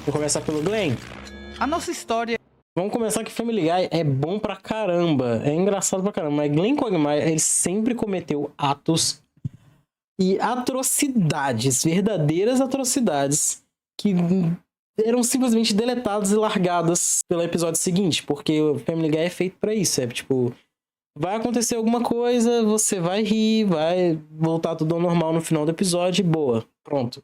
Vou começar pelo Glenn. A nossa história... Vamos começar que Family Guy é bom pra caramba. É engraçado pra caramba. Mas Glenn Quagmire, ele sempre cometeu atos e atrocidades, verdadeiras atrocidades, que eram simplesmente deletadas e largadas pelo episódio seguinte. Porque o Family Guy é feito pra isso. É tipo, vai acontecer alguma coisa, você vai rir, vai voltar tudo ao normal no final do episódio e boa. Pronto.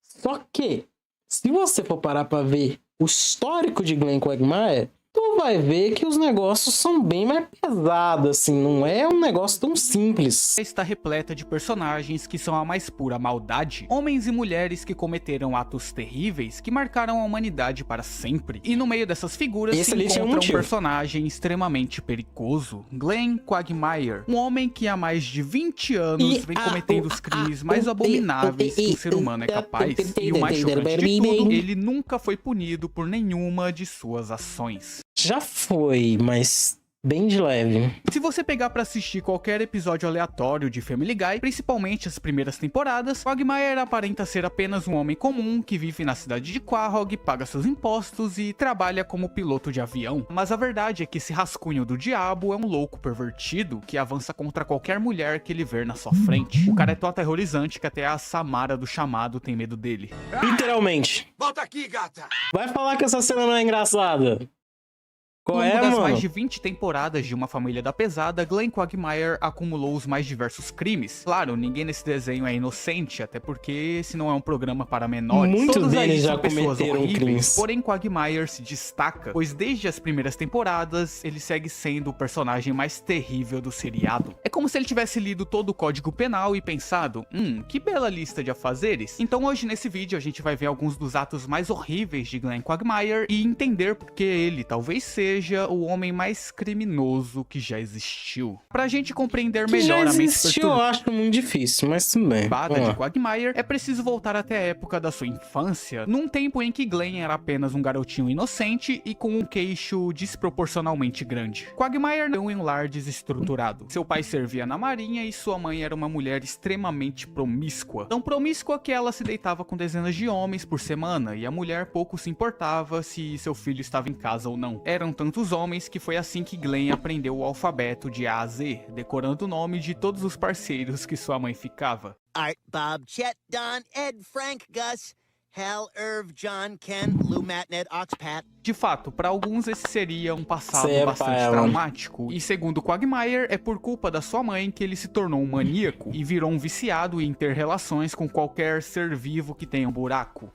Só que, se você for parar pra ver o histórico de Glenn Quagmire, tu vai ver que os negócios são bem mais pesados, assim, não é um negócio tão simples. está repleta de personagens que são a mais pura maldade, homens e mulheres que cometeram atos terríveis que marcaram a humanidade para sempre. E no meio dessas figuras se encontra um personagem extremamente perigoso, Glenn Quagmire, um homem que há mais de 20 anos vem cometendo os crimes mais abomináveis que um ser humano é capaz. E o mais chocante de tudo, ele nunca foi punido por nenhuma de suas ações. Já foi, mas bem de leve. Se você pegar pra assistir qualquer episódio aleatório de Family Guy, principalmente as primeiras temporadas, Quagmire aparenta ser apenas um homem comum que vive na cidade de Quahog, paga seus impostos e trabalha como piloto de avião. Mas a verdade é que esse rascunho do diabo é um louco pervertido que avança contra qualquer mulher que ele ver na sua frente. O cara é tão aterrorizante que até a Samara do Chamado tem medo dele. Literalmente. Volta aqui, gata! Vai falar que essa cena não é engraçada. Ao longo das mais de 20 temporadas de Uma Família da Pesada, Glenn Quagmire acumulou os mais diversos crimes. Claro, ninguém nesse desenho é inocente, até porque esse não é um programa para menores. Muitos deles já são pessoas cometeram horríveis, crimes. porém Quagmire se destaca, pois desde as primeiras temporadas, ele segue sendo o personagem mais terrível do seriado. É como se ele tivesse lido todo o Código Penal e pensado, que bela lista de afazeres. Então hoje nesse vídeo a gente vai ver alguns dos atos mais horríveis de Glenn Quagmire e entender porque ele talvez seja o homem mais criminoso que já existiu. Pra gente compreender melhor a mente eu acho muito difícil, mas tudo bem. de Quagmire, é preciso voltar até a época da sua infância, num tempo em que Glenn era apenas um garotinho inocente e com um queixo desproporcionalmente grande. Quagmire nasceu em um lar desestruturado. Seu pai servia na marinha e sua mãe era uma mulher extremamente promíscua. Tão promíscua que ela se deitava com dezenas de homens por semana e a mulher pouco se importava se seu filho estava em casa ou não. Eram tantos homens que foi assim que Glenn aprendeu o alfabeto de A a Z, decorando o nome de todos os parceiros que sua mãe ficava. Art, Bob, Chet, Don, Ed, Frank, Gus, Hal, Irv, John, Ken, Lou, Matt, Ned, Ox, Pat. De fato, para alguns esse seria um passado bastante traumático, e segundo Quagmire, é por culpa da sua mãe que ele se tornou um maníaco e virou um viciado em ter relações com qualquer ser vivo que tenha um buraco.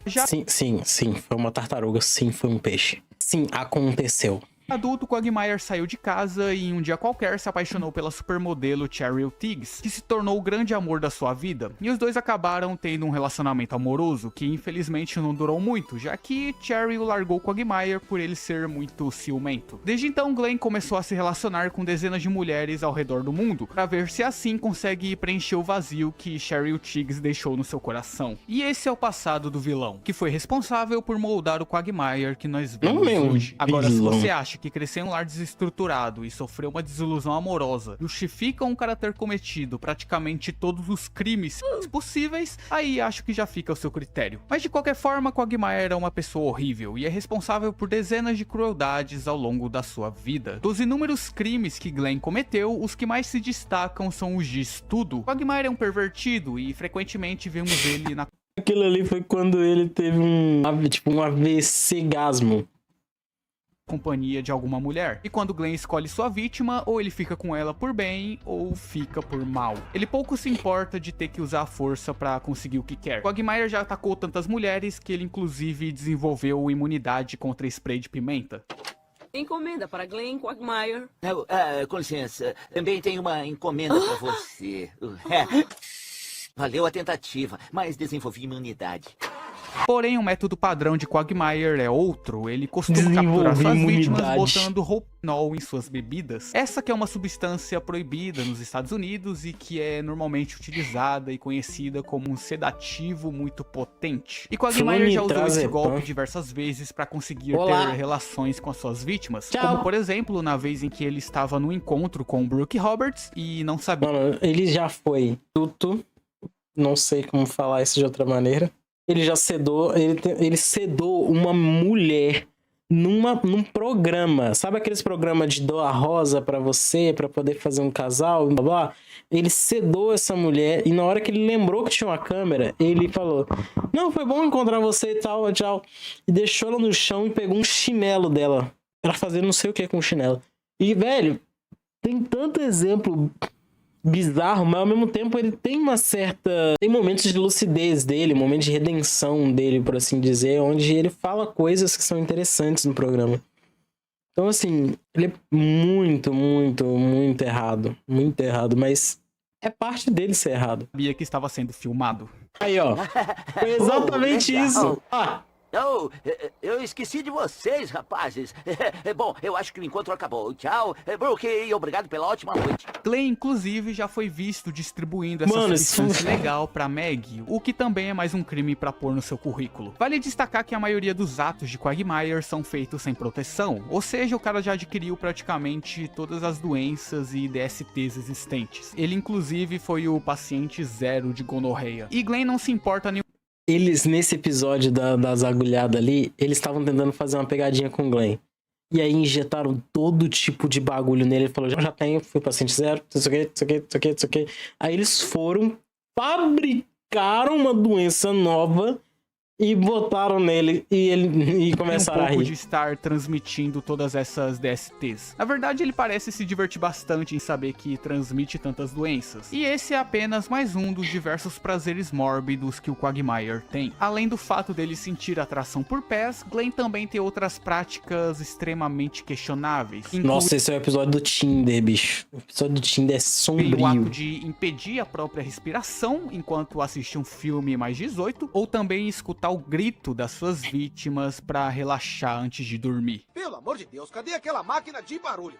Sim, foi uma tartaruga, sim, foi um peixe. Sim, aconteceu. Adulto, Quagmire saiu de casa e em um dia qualquer se apaixonou pela supermodelo Cheryl Tiggs, que se tornou o grande amor da sua vida, e os dois acabaram tendo um relacionamento amoroso que infelizmente não durou muito, já que Cheryl largou Quagmire por ele ser muito ciumento. Desde então, Glenn começou a se relacionar com dezenas de mulheres ao redor do mundo, para ver se assim consegue preencher o vazio que Cheryl Tiggs deixou no seu coração. E esse é o passado do vilão, que foi responsável por moldar o Quagmire que nós vemos hoje. Agora, se você acha que crescer em um lar desestruturado e sofrer uma desilusão amorosa justifica um cara ter cometido praticamente todos os crimes possíveis, aí acho que já fica ao seu critério. Mas de qualquer forma, Quagmire é uma pessoa horrível e é responsável por dezenas de crueldades ao longo da sua vida. Dos inúmeros crimes que Glenn cometeu, os que mais se destacam são os de estudo. Quagmire é um pervertido e frequentemente vemos ele na... Aquilo ali foi quando ele teve um AVC-gasmo. Companhia de alguma mulher. E quando Glenn escolhe sua vítima, ou ele fica com ela por bem, ou fica por mal. Ele pouco se importa de ter que usar a força pra conseguir o que quer. Quagmire já atacou tantas mulheres que ele inclusive desenvolveu imunidade contra spray de pimenta. Encomenda para Glenn Quagmire. Com licença, também tem uma encomenda para você. Valeu a tentativa, mas desenvolvi imunidade. Porém, o método padrão de Quagmire é outro. Ele costuma capturar suas vítimas botando roupinol em suas bebidas. Essa que é uma substância proibida nos Estados Unidos e que é normalmente utilizada e conhecida como um sedativo muito potente. E Quagmire já usou esse golpe diversas vezes para conseguir ter relações com as suas vítimas. Como, por exemplo, na vez em que ele estava no encontro com Brooke Roberts e não sabia... Mano, ele já foi tudo. Não sei como falar isso de outra maneira. ele já sedou, ele sedou uma mulher num programa. Sabe aqueles programas de doa rosa pra você, pra poder fazer um casal, blá blá? Ele sedou essa mulher e na hora que ele lembrou que tinha uma câmera, ele falou: "Não, foi bom encontrar você e tal, tchau." E deixou ela no chão e pegou um chinelo dela pra fazer não sei o que com o chinelo. E, velho, tem tanto exemplo bizarro, mas ao mesmo tempo ele tem uma certa... Tem momentos de lucidez dele, momentos de redenção dele, por assim dizer, onde ele fala coisas que são interessantes no programa. Então, assim, ele é muito, muito, muito errado. Muito errado, mas é parte dele ser errado. Sabia que estava sendo filmado. Aí, ó. Foi exatamente legal. isso. Ah, Oh, eu esqueci de vocês, rapazes. Bom, eu acho que o encontro acabou. Tchau, Brooke, e obrigado pela ótima noite. Glenn, inclusive, já foi visto distribuindo essa Mano, substância legal pra Maggie, o que também é mais um crime pra pôr no seu currículo. Vale destacar que a maioria dos atos de Quagmire são feitos sem proteção, ou seja, o cara já adquiriu praticamente todas as doenças e DSTs existentes. Ele, inclusive, foi o paciente zero de gonorreia. E Glenn não se importa nem eles, nesse episódio das agulhadas ali, eles estavam tentando fazer uma pegadinha com o Glenn. E aí injetaram todo tipo de bagulho nele. Ele falou: já tenho, fui paciente zero, isso aqui. Aí eles foram, fabricaram uma doença nova e botaram nele e começaram um a pouco rir. de estar transmitindo todas essas DSTs. Na verdade, ele parece se divertir bastante em saber que transmite tantas doenças. E esse é apenas mais um dos diversos prazeres mórbidos que o Quagmire tem. Além do fato dele sentir atração por pés, Glenn também tem outras práticas extremamente questionáveis. Nossa, esse é o episódio do Tinder, bicho. O episódio do Tinder é sombrio. O ato de impedir a própria respiração enquanto assiste um filme mais 18, ou também escutar o grito das suas vítimas pra relaxar antes de dormir. Pelo amor de Deus, cadê aquela máquina de barulho?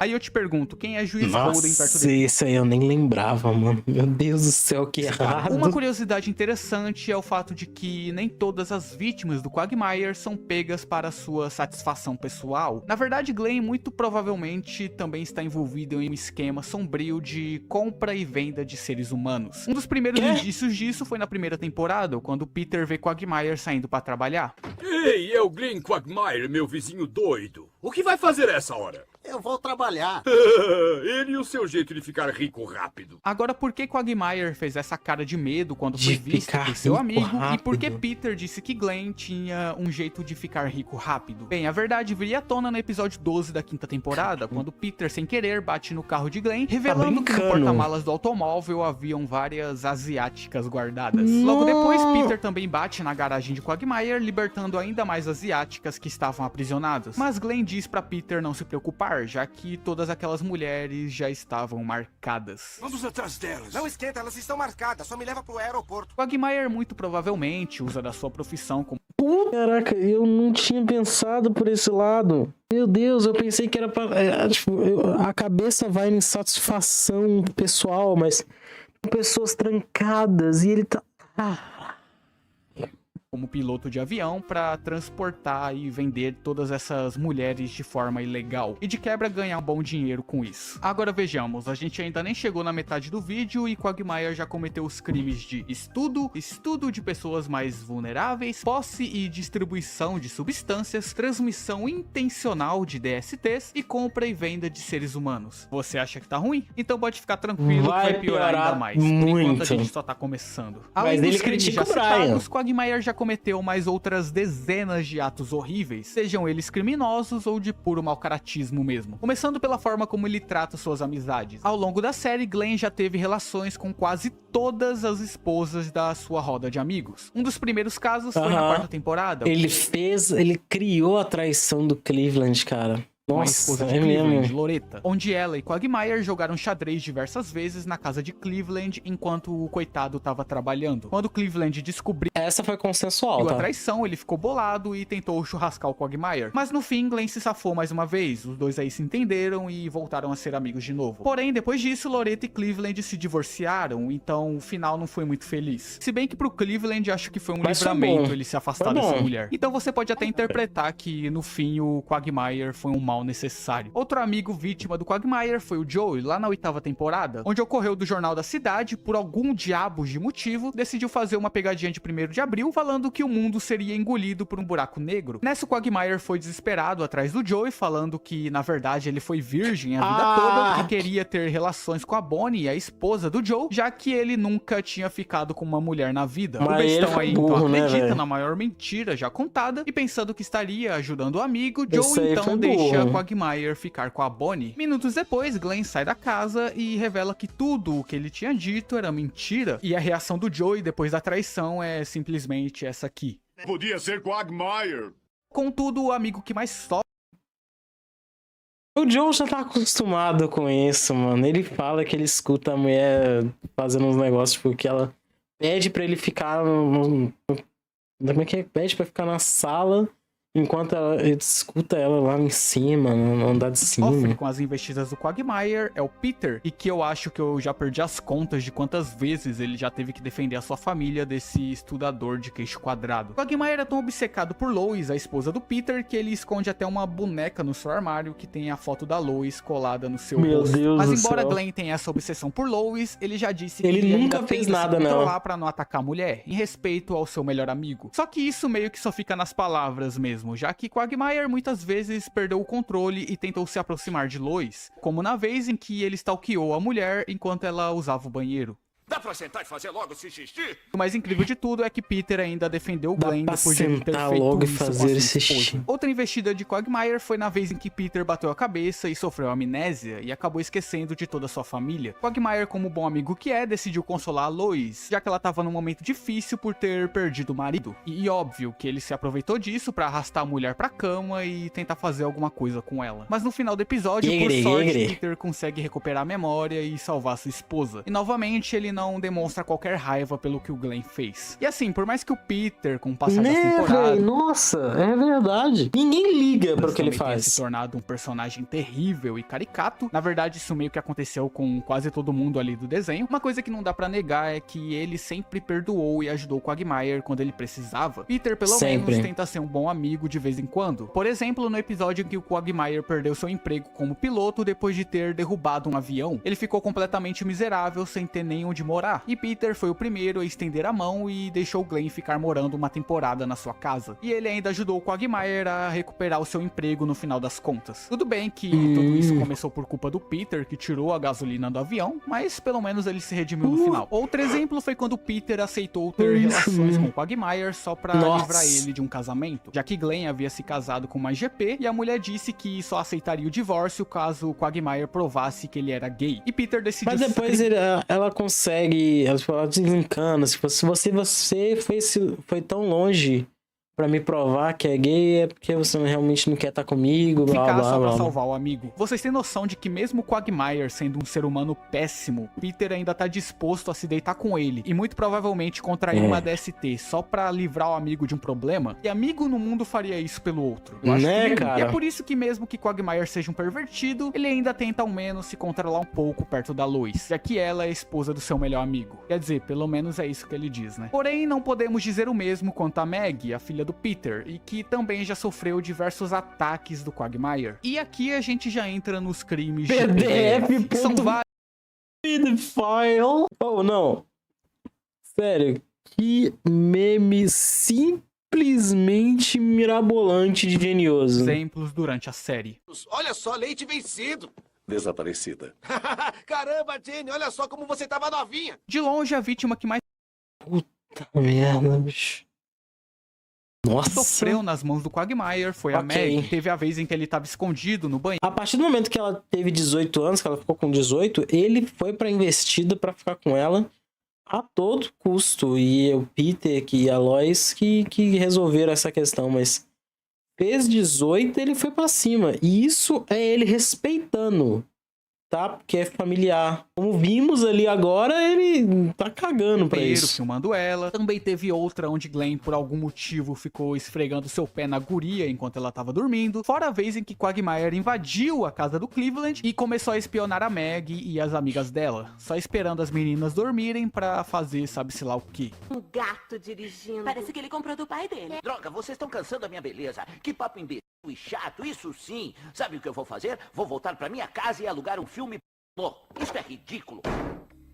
Aí eu te pergunto, quem é Juiz Holden perto Nossa, dele? isso aí eu nem lembrava, mano. Meu Deus do céu, que errado. Uma curiosidade interessante é o fato de que nem todas as vítimas do Quagmire são pegas para sua satisfação pessoal. Na verdade, Glenn muito provavelmente também está envolvido em um esquema sombrio de compra e venda de seres humanos. Um dos primeiros indícios disso foi na primeira temporada, quando Peter vê Quagmire saindo para trabalhar. Ei, é o Glenn Quagmire, meu vizinho doido. O que vai fazer essa hora? Eu vou trabalhar. Ele e o seu jeito de ficar rico rápido. Agora, por que Quagmire fez essa cara de medo quando foi De visto ficar por seu rico amigo? rápido. E por que Peter disse que Glenn tinha um jeito de ficar rico rápido? Bem, a verdade viria à tona no episódio 12 da quinta temporada, quando Peter, sem querer, bate no carro de Glenn, revelando que no brincando. porta-malas do automóvel haviam várias asiáticas guardadas. Logo depois, Peter também bate na garagem de Quagmire, libertando ainda mais asiáticas que estavam aprisionadas. Mas Glenn diz pra Peter não se preocupar, já que todas aquelas mulheres já estavam marcadas. Vamos atrás delas. Não esquenta, elas estão marcadas. Só me leva pro aeroporto. Quagmire muito provavelmente usa da sua profissão como Caraca, eu não tinha pensado por esse lado. Meu Deus, eu pensei que era pra... a cabeça vai em satisfação pessoal, mas pessoas trancadas e ele tá... como piloto de avião para transportar e vender todas essas mulheres de forma ilegal e de quebra ganhar um bom dinheiro com isso. Agora vejamos, a gente ainda nem chegou na metade do vídeo e Quagmire já cometeu os crimes de estudo de pessoas mais vulneráveis, posse e distribuição de substâncias, transmissão intencional de DSTs e compra e venda de seres humanos. Você acha que tá ruim? Então pode ficar tranquilo que vai piorar ainda mais. Por enquanto muito. a gente só tá começando. Mas Além ele dos crimes critica já o Brian. citados, Quagmire já cometeu mais outras dezenas de atos horríveis, sejam eles criminosos ou de puro malcaratismo mesmo. Começando pela forma como ele trata suas amizades. Ao longo da série, Glenn já teve relações com quase todas as esposas da sua roda de amigos. Um dos primeiros casos foi na quarta temporada. Ele criou a traição do Cleveland, cara. Com a Nossa, esposa de é Cleveland, mesmo. Loretta, onde ela e Quagmire jogaram xadrez diversas vezes na casa de Cleveland enquanto o coitado tava trabalhando. Quando Cleveland descobriu Essa foi consensual, a tá? traição, ele ficou bolado e tentou churrascar o Quagmire. Mas no fim, Glenn se safou mais uma vez. Os dois aí se entenderam e voltaram a ser amigos de novo. Porém, depois disso, Loretta e Cleveland se divorciaram, então o final não foi muito feliz. Se bem que pro Cleveland, acho que foi um Mas foi livramento bom. ele se afastar Foi dessa bom. mulher. Então você pode até interpretar que no fim o Quagmire foi um mau mal necessário. Outro amigo vítima do Quagmire foi o Joey, lá na 8ª temporada, onde ocorreu do Jornal da Cidade, por algum diabos de motivo, decidiu fazer uma pegadinha de 1º de abril, falando que o mundo seria engolido por um buraco negro. Nessa, o Quagmire foi desesperado atrás do Joey, falando que, na verdade, ele foi virgem a vida toda e queria ter relações com a Bonnie, a esposa do Joe, já que ele nunca tinha ficado com uma mulher na vida. Mas o bestão aí então burro, né, acredita véio? na maior mentira já contada e pensando que estaria ajudando o amigo, Esse Joe aí então foi deixa burro. Quagmire ficar com a Bonnie. Minutos depois, Glenn sai da casa e revela que tudo o que ele tinha dito era mentira, e a reação do Joey depois da traição é simplesmente essa aqui. Podia ser Quagmire. Contudo, o amigo que mais sofre O Joe já tá acostumado com isso, mano. Ele fala que ele escuta a mulher fazendo uns negócios, tipo, que ela pede pra ele ficar como é que é? Pede pra ficar na sala enquanto ele escuta ela lá em cima, no andar de cima. com as investidas do Quagmire é o Peter, e que eu acho que eu já perdi as contas de quantas vezes ele já teve que defender a sua família desse estudador de queixo quadrado. Quagmire é tão obcecado por Lois, a esposa do Peter, que ele esconde até uma boneca no seu armário que tem a foto da Lois colada no seu Meu rosto. Deus Mas do embora céu. Glenn tenha essa obsessão por Lois, ele já disse que Ele nunca ainda fez tenta nada, se não. controlar pra não atacar a mulher, em respeito ao seu melhor amigo. Só que isso meio que só fica nas palavras mesmo, já que Quagmire muitas vezes perdeu o controle e tentou se aproximar de Lois, como na vez em que ele stalkeou a mulher enquanto ela usava o banheiro. Dá pra sentar e fazer logo esse xixi? O mais incrível de tudo é que Peter ainda defendeu o Dá Glenn pra depois de ele ter sentar feito logo e isso com a fazer sua esse esposa. xixi. Outra investida de Quagmire foi na vez em que Peter bateu a cabeça e sofreu amnésia e acabou esquecendo de toda a sua família. Quagmire, como bom amigo que é, decidiu consolar a Lois, já que ela tava num momento difícil por ter perdido o marido. E óbvio que ele se aproveitou disso pra arrastar a mulher pra cama e tentar fazer alguma coisa com ela. Mas no final do episódio, por sorte, Peter consegue recuperar a memória e salvar sua esposa. E novamente ele não demonstra qualquer raiva pelo que o Glenn fez. E assim, por mais que o Peter, com o passar das temporadas, Véi? Nossa, é verdade. Ninguém liga pro que ele também tenha faz. se tornado um personagem terrível e caricato. Na verdade, isso meio que aconteceu com quase todo mundo ali do desenho. Uma coisa que não dá pra negar é que ele sempre perdoou e ajudou o Quagmire quando ele precisava. Peter, pelo Sempre. menos, tenta ser um bom amigo de vez em quando. Por exemplo, no episódio em que o Quagmire perdeu seu emprego como piloto depois de ter derrubado um avião, ele ficou completamente miserável sem ter nem onde morar. E Peter foi o primeiro a estender a mão e deixou o Glenn ficar morando uma temporada na sua casa. E ele ainda ajudou o Quagmire a recuperar o seu emprego no final das contas. Tudo bem que tudo isso começou por culpa do Peter, que tirou a gasolina do avião, mas pelo menos ele se redimiu no final. Outro exemplo foi quando Peter aceitou ter relações com o Quagmire só pra livrar ele de um casamento, já que Glenn havia se casado com uma GP e a mulher disse que só aceitaria o divórcio caso o Quagmire provasse que ele era gay. E Peter decidiu... Mas depois ela consegue, ela desencana, se você foi tão longe pra me provar que é gay, é porque você realmente não quer estar comigo, blá, ficar blá, só pra blá. salvar o amigo. Vocês têm noção de que mesmo o Quagmire sendo um ser humano péssimo, Peter ainda tá disposto a se deitar com ele e muito provavelmente contrair uma DST só pra livrar o amigo de um problema? E amigo no mundo faria isso pelo outro? Eu acho Né, que nenhum. cara? E é por isso que mesmo que Quagmire seja um pervertido, ele ainda tenta ao menos se controlar um pouco perto da Lois, já que ela é a esposa do seu melhor amigo. Quer dizer, pelo menos é isso que ele diz, né? Porém, não podemos dizer o mesmo quanto a Meg, a filha do Peter, e que também já sofreu diversos ataques do Quagmire. E aqui a gente já entra nos crimes de PDF. que são vários. File. Oh, não. Sério, que meme simplesmente mirabolante de genioso. exemplos durante a série. Olha só, leite vencido. Desaparecida. Caramba, Jenny, olha só como você tava novinha. De longe, a vítima que mais Puta merda, bicho. Nossa. sofreu nas mãos do Quagmire foi a Ok. Meg, que teve a vez em que ele estava escondido no banheiro. A partir do momento que ela teve 18 anos, que ela ficou com 18, ele foi pra investida pra ficar com ela a todo custo. E o Peter e a Lois que resolveram essa questão, mas fez 18, ele foi pra cima. E isso é ele respeitando, tá? Porque é familiar. Como vimos ali agora, ele tá cagando pra Banheiro, isso. filmando ela. Também teve outra onde Glenn, por algum motivo, ficou esfregando seu pé na guria enquanto ela tava dormindo. Fora a vez em que Quagmire invadiu a casa do Cleveland e começou a espionar a Meg e as amigas dela, só esperando as meninas dormirem pra fazer sabe-se lá o quê. Um gato dirigindo. Parece que ele comprou do pai dele. Droga, vocês estão cansando a minha beleza. Que papo imbecil. e chato, isso sim. Sabe o que eu vou fazer? Vou voltar pra minha casa e alugar um filme pornô. Isso é ridículo.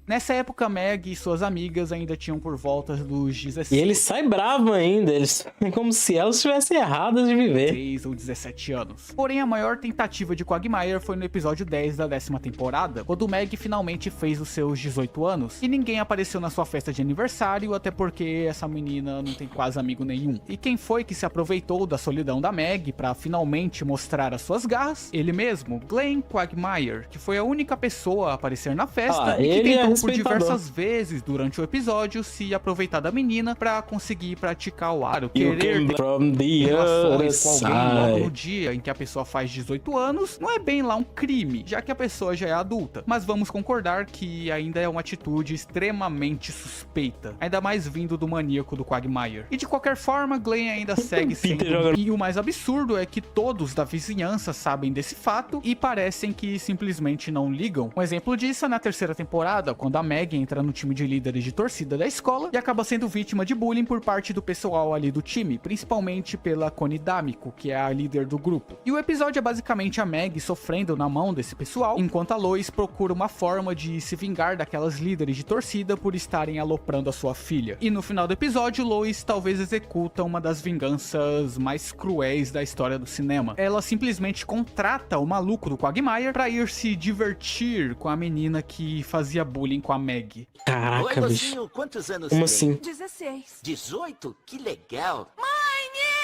Nessa época, Meg e suas amigas ainda tinham por volta dos 16 E ele sai bravo ainda. Eles é como se elas estivessem erradas de viver. ou 17 anos. Porém, a maior tentativa de Quagmire foi no episódio 10 da 10ª temporada, quando Meg finalmente fez os seus 18 anos, e ninguém apareceu na sua festa de aniversário, até porque essa menina não tem quase amigo nenhum. E quem foi que se aproveitou da solidão da Meg pra finalmente mostrar as suas garras? Ele mesmo, Glenn Quagmire, que foi a única pessoa a aparecer na festa e que ele tentou por diversas vezes durante o episódio se aproveitar da menina pra conseguir praticar o aro, querer ter From the relações com alguém logo no side. dia em que a pessoa faz 18 anos, não é bem lá um crime, já que a pessoa já é adulta. Mas vamos concordar que ainda é uma atitude extremamente suspeita, ainda mais vindo do maníaco do Quagmire. E de qualquer forma, Glenn ainda segue sendo... E o mais absurdo é que todos da vizinhança sabem desse fato e parecem que simplesmente não ligam. Um exemplo disso é na 3ª temporada, quando a Meg entra no time de líderes de torcida da escola e acaba sendo vítima de bullying por parte do pessoal ali do time, principalmente pela Connie D'Amico, que é a líder do grupo. E o episódio é basicamente a Meg sofrendo na mão desse pessoal, enquanto a Lois procura uma forma de se vingar daquelas líderes de torcida por estarem aloprando a sua filha. E no final do episódio, Lois talvez executa uma das vinganças mais cruéis da história do cinema. Ela simplesmente contrata o maluco do Quagmire pra ir se divertir com a menina que fazia bullying com a Meg. Oi, Caraca, bicho. mocinho, quantos anos Como tem? assim? 16. 18? Que legal.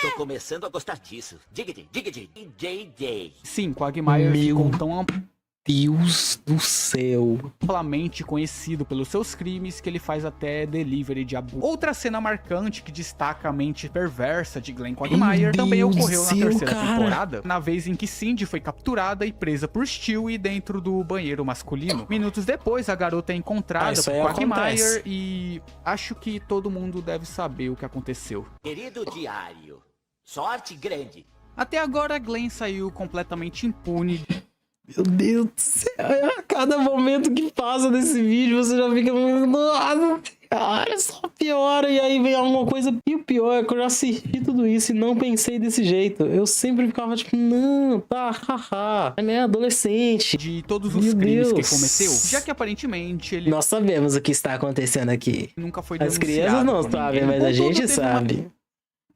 Tô começando a gostar disso. Diggity, diggity, JJ. Sim, Quagmire Meu ficou tão Deus do céu. amplamente conhecido pelos seus crimes que ele faz até delivery de abuso. Outra cena marcante que destaca a mente perversa de Glenn Quagmire também Deus ocorreu do na céu, 3ª cara. temporada, na vez em que Cindy foi capturada e presa por Stewie dentro do banheiro masculino. Minutos depois, a garota é encontrada Isso por aí Quagmire acontece. e acho que todo mundo deve saber o que aconteceu. Querido diário, sorte grande. Até agora, Glenn saiu completamente impune. Meu Deus do céu. A cada momento que passa desse vídeo, você já fica... Nossa senhora, só piora. E aí vem alguma coisa. E o pior é que eu já assisti tudo isso e não pensei desse jeito. Eu sempre ficava tipo, não, tá, haha. É adolescente. De todos os Meu crimes Deus. que cometeu, já que aparentemente ele Nós sabemos o que está acontecendo aqui. nunca foi As denunciado crianças não por sabem, ninguém. mas a Contudo, gente teve sabe.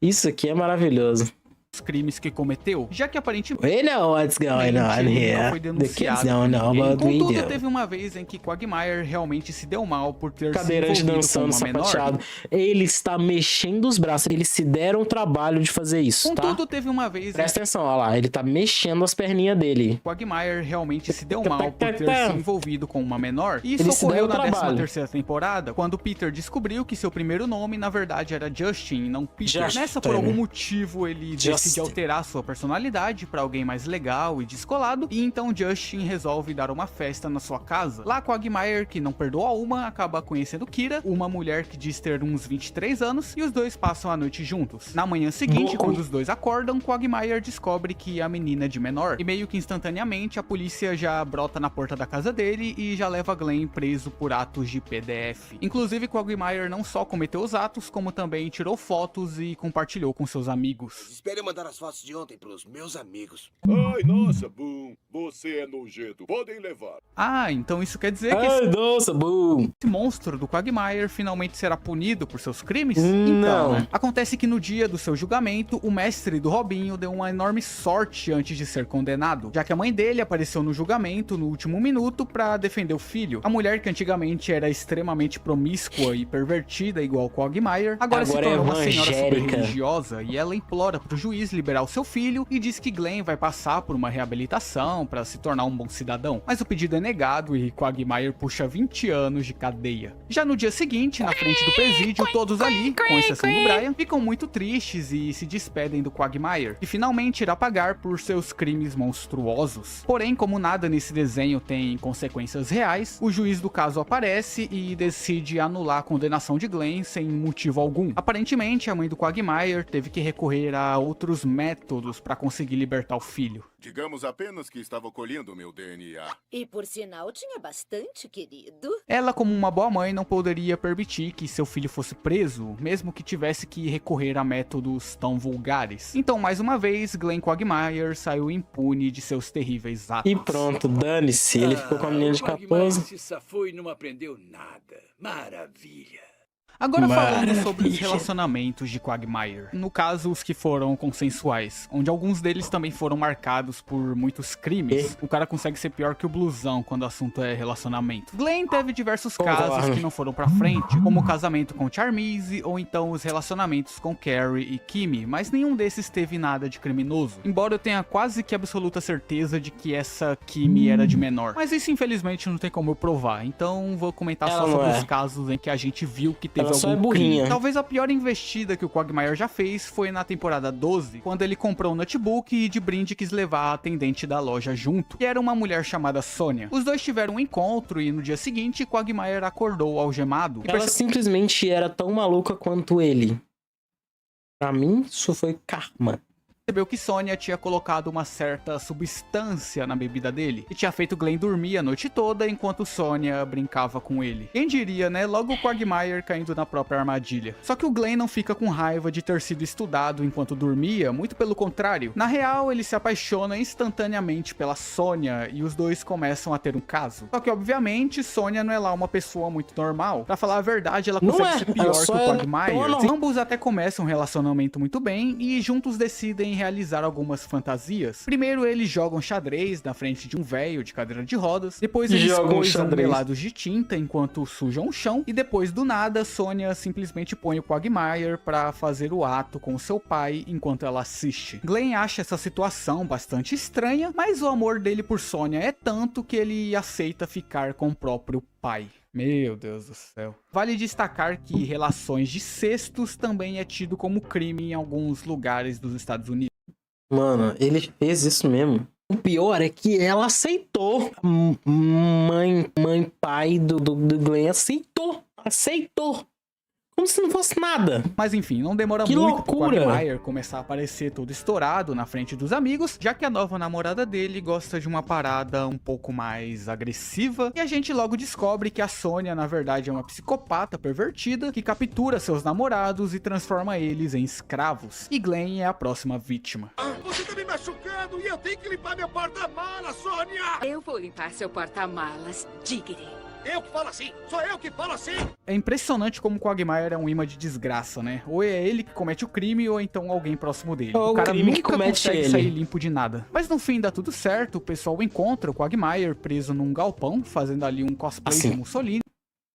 Isso aqui é maravilhoso. os crimes que cometeu, já que aparentemente We know what's going on ele nunca here. foi The denunciado kids don't know por ninguém. about we Contudo, do. teve uma vez em que Quagmire realmente se deu mal por ter Cadeirante se envolvido com dançando uma menor. sapateado. Ele está mexendo os braços. Eles se deram o trabalho de fazer isso, tá? Contudo, teve uma vez em que Presta atenção, olha lá. Ele tá mexendo as perninhas dele. Quagmire realmente se deu mal por ter se envolvido com uma menor. E isso Ele se ocorreu deu na o trabalho. 13ª temporada, quando Peter descobriu que seu primeiro nome, na verdade, era Justin, e não Peter. Justin. Nessa, por algum motivo, ele decide Justin. alterar sua personalidade pra alguém mais legal e descolado, e então Justin resolve dar uma festa na sua casa. Lá, Quagmire, que não perdoa uma, acaba conhecendo Kira, uma mulher que diz ter uns 23 anos, e os dois passam a noite juntos. Na manhã seguinte, Louco. quando os dois acordam, Quagmire descobre que a menina é de menor, e meio que instantaneamente a polícia já brota na porta da casa dele e já leva Glenn preso por atos de PDF. Inclusive, Quagmire não só cometeu os atos, como também tirou fotos e compartilhou com seus amigos. Espere eu mandar as fotos de ontem pros meus amigos. Ai, nossa, Boom. Você é nojento. Podem levar. Ah, então isso quer dizer que Ai, nossa, boom. esse monstro do Quagmire finalmente será punido por seus crimes? Não. Então, né? Acontece que no dia do seu julgamento, o mestre do Robinho deu uma enorme sorte antes de ser condenado, já que a mãe dele apareceu no julgamento no último minuto pra defender o filho. A mulher que antigamente era extremamente promíscua e pervertida igual o Quagmire, agora se Agora tornou é uma senhora super evangélica. religiosa e ela implora pro juiz liberar o seu filho e diz que Glenn vai passar por uma reabilitação pra se tornar um bom cidadão. Mas o pedido é negado e Quagmire puxa 20 anos de cadeia. Já no dia seguinte, na frente do presídio, todos ali, com exceção do Brian, ficam muito tristes e se despedem do Quagmire, que finalmente irá pagar por seus crimes monstruosos. Porém, como nada nesse desenho tem consequências reais, o juiz do caso aparece e decide anular a condenação de Glenn sem motivo algum. Aparentemente, a mãe do Quagmire teve que recorrer a outros outros métodos para conseguir libertar o filho. Digamos apenas que estava colhendo meu DNA. E por sinal tinha bastante, querido. Ela, como uma boa mãe, não poderia permitir que seu filho fosse preso, mesmo que tivesse que recorrer a métodos tão vulgares. Então, mais uma vez, Glenn Quagmire saiu impune de seus terríveis atos. E pronto, dane-se. Ele ficou com a menina de 14. Se safou e não aprendeu nada. Maravilha. Agora falando sobre os relacionamentos de Quagmire. No caso, os que foram consensuais, onde alguns deles também foram marcados por muitos crimes. O cara consegue ser pior que o blusão quando o assunto é relacionamento. Glenn teve diversos casos que não foram pra frente, como o casamento com Charmise, ou então os relacionamentos com Carrie e Kimi, mas nenhum desses teve nada de criminoso. Embora eu tenha quase que absoluta certeza de que essa Kimi era de menor. Mas isso infelizmente não tem como eu provar, então vou comentar só sobre os casos em que a gente viu que teve só é burrinha. Talvez a pior investida que o Quagmire já fez foi na temporada 12, quando ele comprou um notebook e de brinde quis levar a atendente da loja junto, que era uma mulher chamada Sônia. Os dois tiveram um encontro e no dia seguinte Quagmire acordou algemado. Ela simplesmente era tão maluca quanto ele. Pra mim, isso foi karma. Percebeu que Sônia tinha colocado uma certa substância na bebida dele e tinha feito Glenn dormir a noite toda enquanto Sônia brincava com ele. Quem diria, né? Logo o Quagmire caindo na própria armadilha. Só que o Glenn não fica com raiva de ter sido estudado enquanto dormia, muito pelo contrário. Na real, ele se apaixona instantaneamente pela Sônia e os dois começam a ter um caso. Só que, obviamente, Sônia não é lá uma pessoa muito normal. Pra falar a verdade, ela consegue ser pior que o Quagmire. Ambos até começam um relacionamento muito bem e juntos decidem realizar algumas fantasias. Primeiro eles jogam xadrez na frente de um velho de cadeira de rodas, depois eles coisam melados de tinta enquanto sujam o chão, e depois do nada, Sônia simplesmente põe o Quagmire pra fazer o ato com seu pai enquanto ela assiste. Glenn acha essa situação bastante estranha, mas o amor dele por Sônia é tanto que ele aceita ficar com o próprio pai. Meu Deus do céu. Vale destacar que relações de cestos também é tido como crime em alguns lugares dos Estados Unidos. Mano, ele fez isso mesmo. O pior é que ela aceitou. Pai do Glenn aceitou. Como se não fosse nada. Mas enfim, não demora muito pro Quagmire começar a aparecer todo estourado na frente dos amigos, já que a nova namorada dele gosta de uma parada um pouco mais agressiva, e a gente logo descobre que a Sônia, na verdade, é uma psicopata pervertida que captura seus namorados e transforma eles em escravos. E Glenn é a próxima vítima. Você tá me machucando e eu tenho que limpar meu porta-malas, Sônia! Eu vou limpar seu porta-malas, Diggity. Eu que falo assim! Sou eu que falo assim! É impressionante como o Quagmire é um imã de desgraça, né? Ou é ele que comete o crime, ou então alguém próximo dele. Ou o cara nunca consegue ele. sair limpo de nada. Mas no fim dá tudo certo, o pessoal encontra o Quagmire preso num galpão, fazendo ali um cosplay de Mussolini.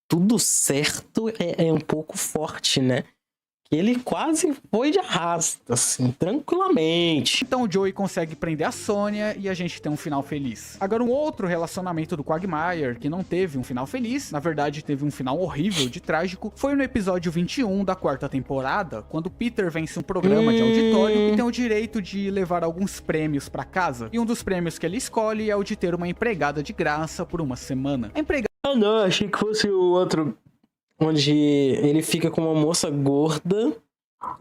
Tudo certo é um pouco forte, né? Ele quase foi de arrasta, assim, tranquilamente. Então o Joey consegue prender a Sônia e a gente tem um final feliz. Agora, um outro relacionamento do Quagmire que não teve um final feliz, na verdade teve um final horrível de trágico, foi no episódio 21 da 4ª temporada, quando Peter vence um programa de auditório e tem o direito de levar alguns prêmios pra casa. E um dos prêmios que ele escolhe é o de ter uma empregada de graça por uma semana. A empregada... Ah não, achei que fosse o outro... Onde ele fica com uma moça gorda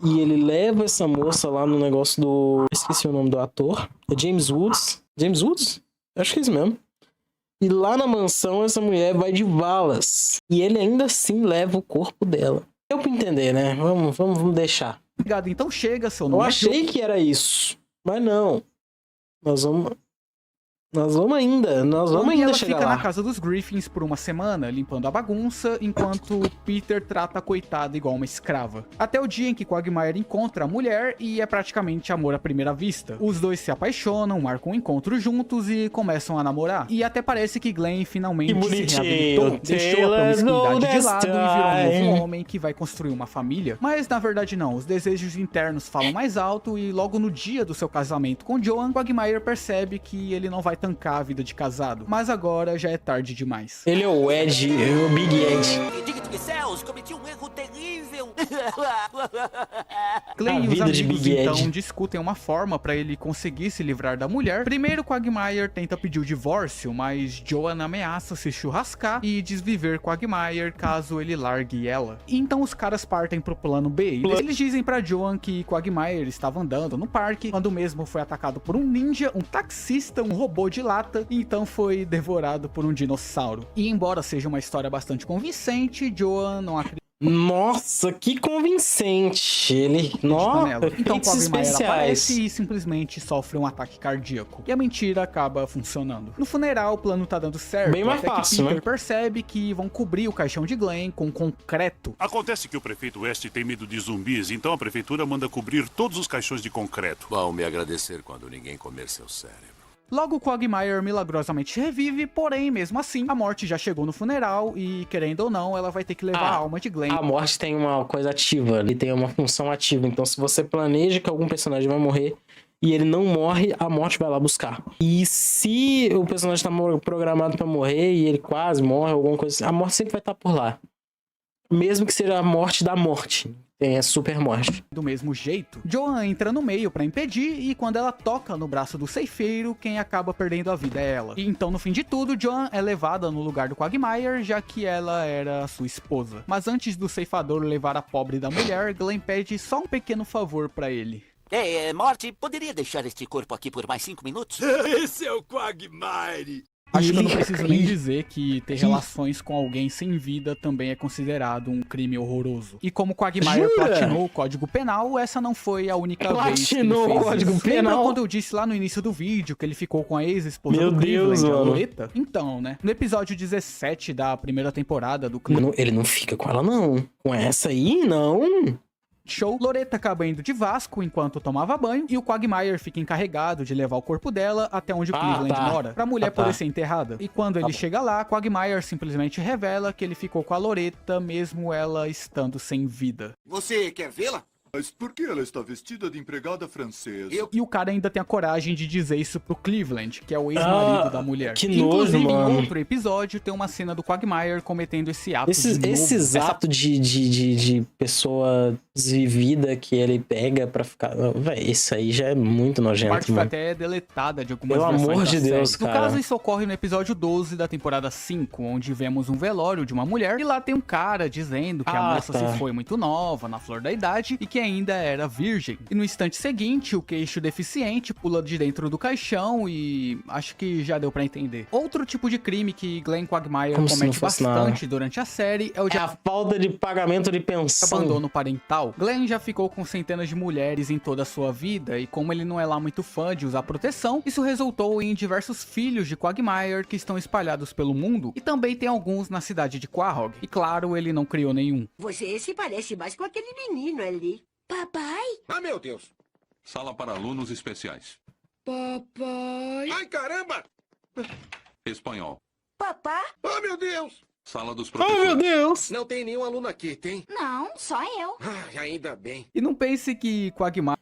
e ele leva essa moça lá no negócio do... Esqueci o nome do ator. É James Woods. James Woods? Acho que é isso mesmo. E lá na mansão essa mulher vai de balas. E ele ainda assim leva o corpo dela. Deu pra entender, né? Vamos deixar. Obrigado, então chega, seu nome. Eu achei que era isso. Mas não. Nós vamos ainda ela chegar fica lá. na casa dos Griffins por uma semana, limpando a bagunça, enquanto Peter trata a coitada igual uma escrava. Até o dia em que Quagmire encontra a mulher e é praticamente amor à primeira vista. Os dois se apaixonam, marcam um encontro juntos e começam a namorar. E até parece que Glenn finalmente se reabilitou, deixou a promiscuidade de lado e virou um novo homem que vai construir uma família. Mas na verdade não, os desejos internos falam mais alto e logo no dia do seu casamento com Joan, Quagmire percebe que ele não vai tancar a vida de casado, mas agora já é tarde demais. Ele é o Ed, é o Big Ed. Diga-te que céu, Deus, cometi um erro terrível. Glenn e os vida de amigos Big então Ed. discutem uma forma pra ele conseguir se livrar da mulher. Primeiro, Quagmire tenta pedir o divórcio, mas Joan ameaça se churrascar e desviver Quagmire caso ele largue ela. E então os caras partem pro plano B. Eles dizem pra Joan que Quagmire estava andando no parque quando mesmo foi atacado por um ninja, um taxista, um robô de lata e então foi devorado por um dinossauro. E embora seja uma história bastante convincente, Joan não acredita Nossa, que convincente. Ele. Nossa, nela. Então efeitos Quagmire especiais. aparece e simplesmente sofre um ataque cardíaco. E a mentira acaba funcionando. No funeral, o plano tá dando certo. Bem mais até fácil, que Peter né? percebe que vão cobrir o caixão de Glenn com concreto. Acontece que o prefeito West tem medo de zumbis, então a prefeitura manda cobrir todos os caixões de concreto. Vão me agradecer quando ninguém comer seu cérebro. Logo, Quagmire milagrosamente revive, porém, mesmo assim, a morte já chegou no funeral e, querendo ou não, ela vai ter que levar a alma de Glenn. A morte tem uma coisa ativa, ele tem uma função ativa. Então, se você planeja que algum personagem vai morrer e ele não morre, a morte vai lá buscar. E se o personagem tá programado pra morrer e ele quase morre, alguma coisa assim, a morte sempre vai estar por lá. Mesmo que seja a morte da morte. Tem a super morte. Do mesmo jeito, Joan entra no meio pra impedir e quando ela toca no braço do ceifeiro, quem acaba perdendo a vida é ela. E então, no fim de tudo, Joan é levada no lugar do Quagmire, já que ela era sua esposa. Mas antes do ceifador levar a pobre da mulher, Glenn pede só um pequeno favor pra ele. Morty, poderia deixar este corpo aqui por mais 5 minutos? Esse é o Quagmire. Acho que eu não preciso nem dizer que ter relações com alguém sem vida também é considerado um crime horroroso. E como Quagmire Jura? platinou o Código Penal, essa não foi a única vez que ele Platinou fez o Código isso. Lembra Penal? quando eu disse lá no início do vídeo que ele ficou com a ex-esposa Meu do Deus, Cleveland, a mano. Loretta? Então, né? No episódio 17 da primeira temporada do Cleveland Ele não fica com ela, não. Com essa aí, não. Show, Loretta acaba indo de Vasco enquanto tomava banho e o Quagmire fica encarregado de levar o corpo dela até onde o Cleveland mora, pra mulher poder ser enterrada. E quando ele chega lá, Quagmire simplesmente revela que ele ficou com a Loretta mesmo ela estando sem vida. Você quer vê-la? Mas por que ela está vestida de empregada francesa? E o cara ainda tem a coragem de dizer isso pro Cleveland, que é o ex-marido da mulher. que nojo, Inclusive, mano. em outro episódio, tem uma cena do Quagmire cometendo esse ato de novo. Esses Essa atos de pessoa desvivida que ele pega pra ficar... Véi, isso aí já é muito parte nojento, foi mano. até deletada de algumas Pelo versões amor da de série. Deus, No cara. caso, isso ocorre no episódio 12 da temporada 5, onde vemos um velório de uma mulher e lá tem um cara dizendo que a moça se foi muito nova, na flor da idade, e que ainda era virgem. E no instante seguinte, o queixo deficiente pula de dentro do caixão e acho que já deu pra entender. Outro tipo de crime que Glenn Quagmire Como se não comete fosse bastante durante a série é o de É a falta de pagamento de pensão. abandono parental. Glenn já ficou com centenas de mulheres em toda a sua vida e como ele não é lá muito fã de usar proteção, isso resultou em diversos filhos de Quagmire que estão espalhados pelo mundo e também tem alguns na cidade de Quahog. E claro, ele não criou nenhum. Você se parece mais com aquele menino ali. Papai? Ah, meu Deus. Sala para alunos especiais. Papai? Ai, caramba! Espanhol. Papá? Oh, meu Deus! Sala dos Oh, meu professores. Deus! Não tem nenhum aluno aqui, tem? Não, só eu. Ai, ainda bem. E não pense que Quagmire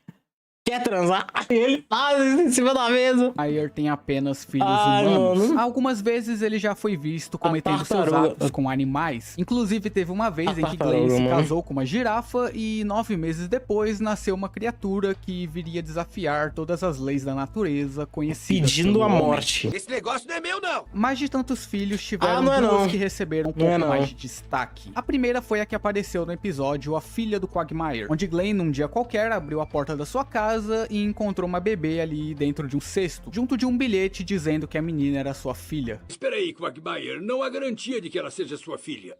Quer transar? Ele faz isso em cima da mesa. tem apenas filhos Ai, humanos. mano. Algumas vezes ele já foi visto cometendo seus tartaruga. atos com animais. Inclusive, teve uma vez em que tartaruga, Glenn se mano. casou com uma girafa e 9 meses depois nasceu uma criatura que viria desafiar todas as leis da natureza conhecidas Pedindo pelo a homem. morte. Esse negócio não é meu, não. Mais de tantos filhos tiveram não é duas não. que receberam um Não é pouco não. mais de destaque. A primeira foi a que apareceu no episódio A Filha do Quagmire, onde Glenn, num dia qualquer, abriu a porta da sua casa e encontrou uma bebê ali dentro de um cesto, junto de um bilhete dizendo que a menina era sua filha. Espera aí, Quagmire. Não há garantia de que ela seja sua filha.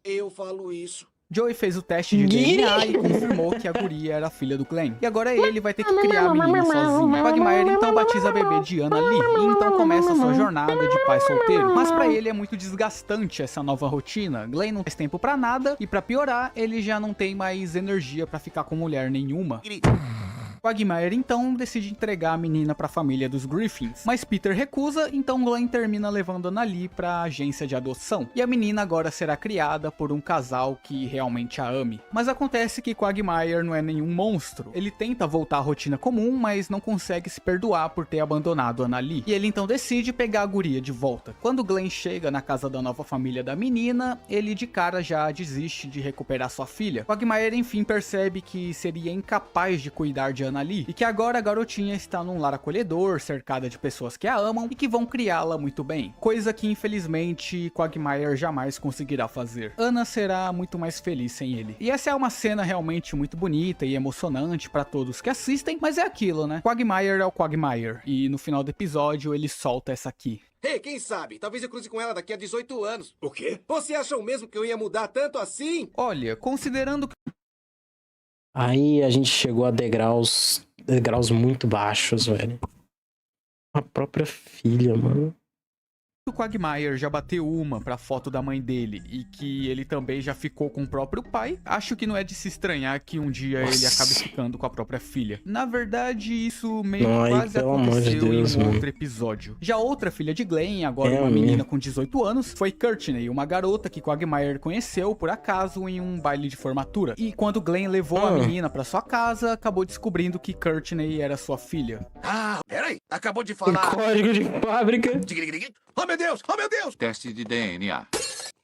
Eu falo isso. Joey fez o teste de DNA e confirmou que a guria era a filha do Glenn. E agora ele vai ter que criar a menina sozinho. Quagmire então batiza a bebê de Anna Lee e então começa a sua jornada de pai solteiro. Mas pra ele é muito desgastante essa nova rotina. Glenn não tem tempo pra nada e pra piorar, ele já não tem mais energia pra ficar com mulher nenhuma. Quagmire então decide entregar a menina para a família dos Griffins, mas Peter recusa, então Glenn termina levando Annalee para a agência de adoção. E a menina agora será criada por um casal que realmente a ame. Mas acontece que Quagmire não é nenhum monstro. Ele tenta voltar à rotina comum, mas não consegue se perdoar por ter abandonado Annalee. E ele então decide pegar a guria de volta. Quando Glenn chega na casa da nova família da menina, ele de cara já desiste de recuperar sua filha. Quagmire enfim percebe que seria incapaz de cuidar de Annalee e que agora a garotinha está num lar acolhedor, cercada de pessoas que a amam e que vão criá-la muito bem. Coisa que infelizmente Quagmire jamais conseguirá fazer. Anna será muito mais feliz sem ele. E essa é uma cena realmente muito bonita e emocionante para todos que assistem, mas é aquilo, né? Quagmire é o Quagmire. E no final do episódio ele solta essa aqui. Ei, quem sabe? Talvez eu cruze com ela daqui a 18 anos. O quê? Você acham mesmo que eu ia mudar tanto assim? Olha, considerando que Aí a gente chegou a degraus muito baixos, velho. A própria filha, mano. o Quagmire já bateu uma pra foto da mãe dele e que ele também já ficou com o próprio pai, acho que não é de se estranhar que um dia ele acabe ficando com a própria filha. Na verdade, isso meio que quase aconteceu em um outro episódio. Já outra filha de Glenn, agora uma menina com 18 anos, foi Courtney, uma garota que Quagmire conheceu por acaso em um baile de formatura. E quando Glenn levou a menina pra sua casa, acabou descobrindo que Courtney era sua filha. Ah, peraí, acabou de falar. Código de fábrica. Oh meu Deus, oh meu Deus! Teste de DNA.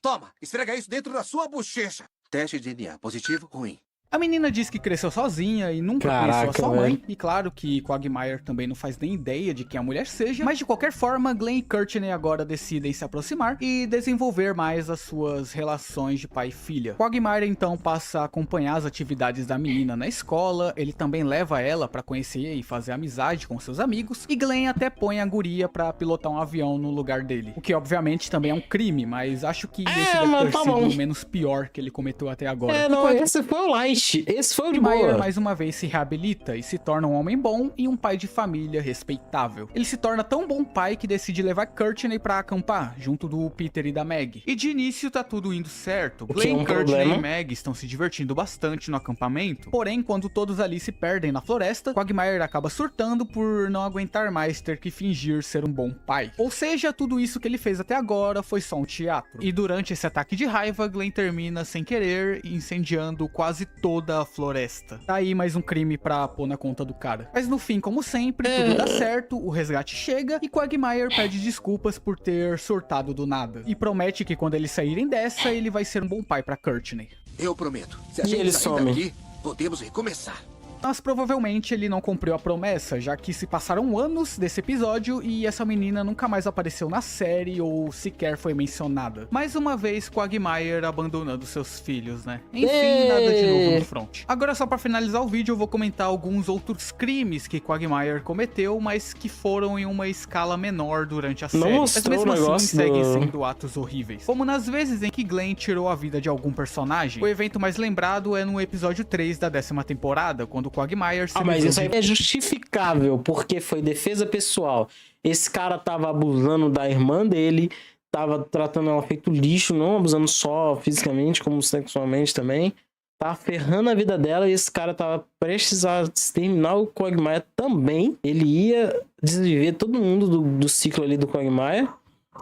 Toma, esfrega isso dentro da sua bochecha. Teste de DNA, positivo, ruim. A menina diz que cresceu sozinha e nunca conheceu a sua mãe. E claro que Quagmire também não faz nem ideia de quem a mulher seja. Mas de qualquer forma, Glenn e Courtney agora decidem se aproximar e desenvolver mais as suas relações de pai e filha. Quagmire então passa a acompanhar as atividades da menina na escola. Ele também leva ela pra conhecer e fazer amizade com seus amigos. E Glenn até põe a guria pra pilotar um avião no lugar dele. O que obviamente também é um crime, mas acho que esse deve ter sido o menos pior que ele cometeu até agora. Esse foi o light. Esse foi o de Quagmire boa. mais uma vez se reabilita e se torna um homem bom e um pai de família respeitável. Ele se torna tão bom pai que decide levar Courtney pra acampar, junto do Peter e da Meg. E de início tá tudo indo certo. Glenn, Courtney e Meg estão se divertindo bastante no acampamento. Porém, quando todos ali se perdem na floresta, Quagmire acaba surtando por não aguentar mais ter que fingir ser um bom pai. Ou seja, tudo isso que ele fez até agora foi só um teatro. E durante esse ataque de raiva, Glenn termina sem querer incendiando quase toda a floresta. Tá aí mais um crime pra pôr na conta do cara. Mas no fim, como sempre, tudo dá certo, o resgate chega e Quagmire pede desculpas por ter surtado do nada. E promete que quando eles saírem dessa, ele vai ser um bom pai pra Courtney. Eu prometo. Se a gente sair daqui, podemos recomeçar. Mas provavelmente ele não cumpriu a promessa, já que se passaram anos desse episódio e essa menina nunca mais apareceu na série ou sequer foi mencionada. Mais uma vez, Quagmire abandonando seus filhos, né? Enfim, nada de novo no front. Agora, só pra finalizar o vídeo, eu vou comentar alguns outros crimes que Quagmire cometeu, mas que foram em uma escala menor durante a série. Mas mesmo assim, seguem sendo atos horríveis. Como nas vezes em que Glenn tirou a vida de algum personagem. O evento mais lembrado é no episódio 3 da 10ª temporada, quando Quagmire se mas isso aí é justificável, porque foi defesa pessoal. Esse cara tava abusando da irmã dele, tava tratando ela feito lixo, não abusando só fisicamente, como sexualmente também. Tava ferrando a vida dela e esse cara tava prestes a exterminar o Quagmire também. Ele ia desviver todo mundo do ciclo ali do Quagmire.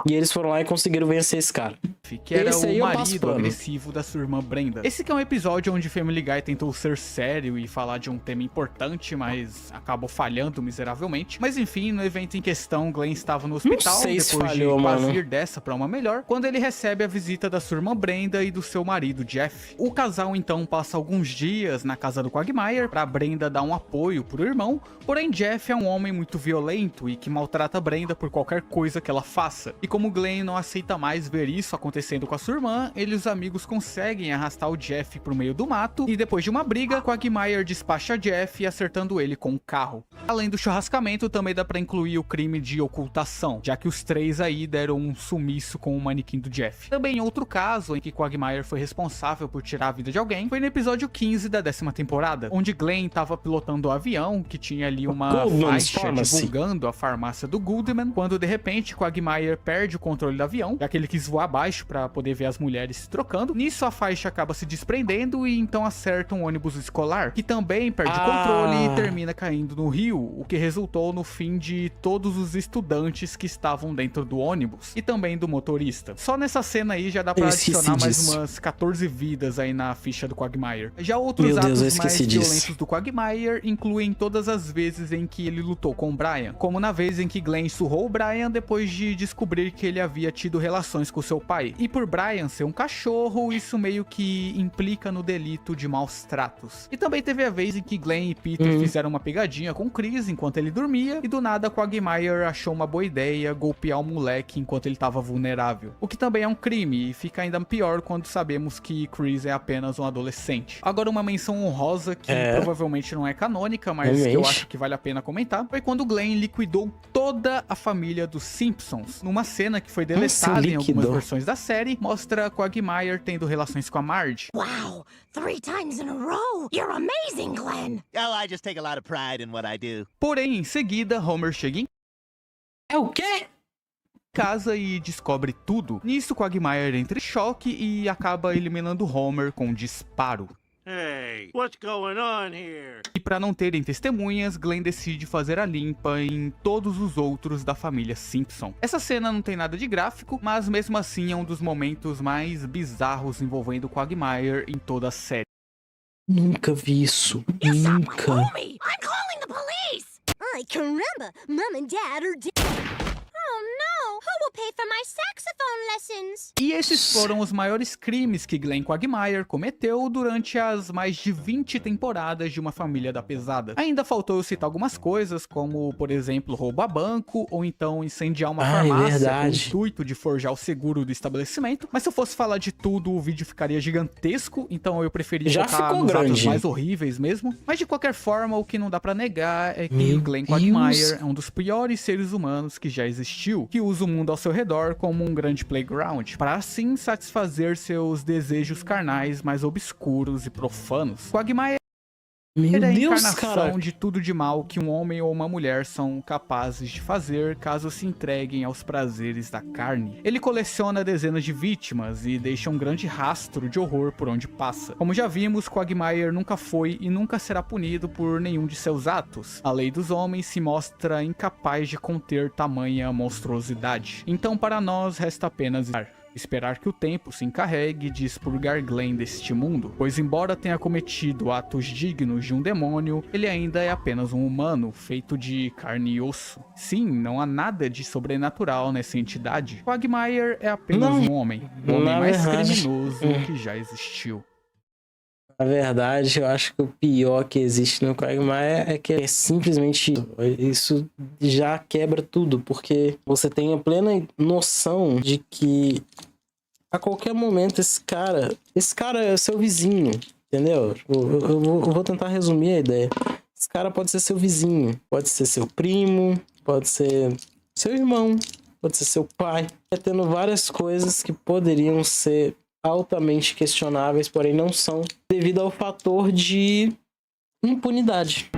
E eles foram lá e conseguiram vencer esse cara. Que era o marido agressivo da sua irmã Brenda. Esse que é um episódio onde Family Guy tentou ser sério e falar de um tema importante, mas acabou falhando miseravelmente. Mas enfim, no evento em questão, Glenn estava no hospital depois de quase ir dessa pra uma melhor, quando ele recebe a visita da sua irmã Brenda e do seu marido Jeff. O casal então passa alguns dias na casa do Quagmire pra Brenda dar um apoio pro irmão, porém Jeff é um homem muito violento e que maltrata Brenda por qualquer coisa que ela faça. E como Glenn não aceita mais ver isso acontecendo com a sua irmã, ele e os amigos conseguem arrastar o Jeff pro meio do mato, e depois de uma briga, Quagmire despacha Jeff acertando ele com um carro. Além do churrascamento, também dá pra incluir o crime de ocultação, já que os três aí deram um sumiço com o manequim do Jeff. Também outro caso em que Quagmire foi responsável por tirar a vida de alguém foi no episódio 15 da 10ª temporada, onde Glenn tava pilotando o avião, que tinha ali uma faixa divulgando a farmácia do Goodman, quando de repente Quagmire perde perde o controle do avião, já que ele quis voar abaixo para poder ver as mulheres se trocando. Nisso a faixa acaba se desprendendo e então acerta um ônibus escolar, que também perde o controle e termina caindo no rio, o que resultou no fim de todos os estudantes que estavam dentro do ônibus e também do motorista. Só nessa cena aí já dá pra adicionar mais umas 14 vidas aí na ficha do Quagmire. Já outros atos mais violentos do Quagmire incluem todas as vezes em que ele lutou com o Brian, como na vez em que Glenn surrou o Brian depois de descobrir que ele havia tido relações com seu pai. E por Brian ser um cachorro, isso meio que implica no delito de maus tratos. E também teve a vez em que Glenn e Peter fizeram uma pegadinha com Chris enquanto ele dormia, e do nada Quagmire achou uma boa ideia golpear o moleque enquanto ele estava vulnerável. O que também é um crime, e fica ainda pior quando sabemos que Chris é apenas um adolescente. Agora uma menção honrosa que provavelmente não é canônica, mas que eu acho que vale a pena comentar, foi quando Glenn liquidou toda a família dos Simpsons. Numa cena que foi deletada em algumas versões da série, mostra Quagmire tendo relações com a Marge. Wow, 3 times in a row. You're amazing, Glenn. Oh, I just take a lot of pride in what I do. Porém, em seguida, Homer chega em o quê? casa e descobre tudo. Nisso, Quagmire entra em choque e acaba eliminando Homer com um disparo. Hey, what's going on here? E para não terem testemunhas, Glenn decide fazer a limpa em todos os outros da família Simpson. Essa cena não tem nada de gráfico, mas mesmo assim é um dos momentos mais bizarros envolvendo Quagmire em toda a série. Nunca vi isso. Nunca. I'm calling the police. Ay, caramba. Mom and Dad are dead. Oh no, who will pay for my saxophone lessons? E esses foram os maiores crimes que Glenn Quagmire cometeu durante as mais de 20 temporadas de Uma Família da Pesada. Ainda faltou eu citar algumas coisas, como, por exemplo, roubo a banco, ou então incendiar uma farmácia com o intuito de forjar o seguro do estabelecimento. Mas se eu fosse falar de tudo, o vídeo ficaria gigantesco, então eu preferi focar nos atos mais horríveis mesmo. Mas de qualquer forma, o que não dá pra negar é que Glenn Quagmire é um dos piores seres humanos que já existiu, que usa o mundo ao seu redor como um grande playground, para assim satisfazer seus desejos carnais mais obscuros e profanos. Quagmire é a encarnação de tudo de mal que um homem ou uma mulher são capazes de fazer caso se entreguem aos prazeres da carne. Ele coleciona dezenas de vítimas e deixa um grande rastro de horror por onde passa. Como já vimos, Quagmire nunca foi e nunca será punido por nenhum de seus atos. A lei dos homens se mostra incapaz de conter tamanha monstruosidade. Então para nós resta apenas esperar que o tempo se encarregue de expurgar Glenn deste mundo, pois embora tenha cometido atos dignos de um demônio, ele ainda é apenas um humano, feito de carne e osso. Sim, não há nada de sobrenatural nessa entidade. Quagmire é apenas um homem, o homem mais criminoso que já existiu. Na verdade, eu acho que o pior que existe no Quagmire é que é simplesmente isso já quebra tudo, porque você tem a plena noção de que a qualquer momento esse cara é seu vizinho, entendeu? Eu vou tentar resumir a ideia. Esse cara pode ser seu vizinho, pode ser seu primo, pode ser seu irmão, pode ser seu pai. Tá tendo várias coisas que poderiam ser altamente questionáveis, porém não são, devido ao fator de impunidade.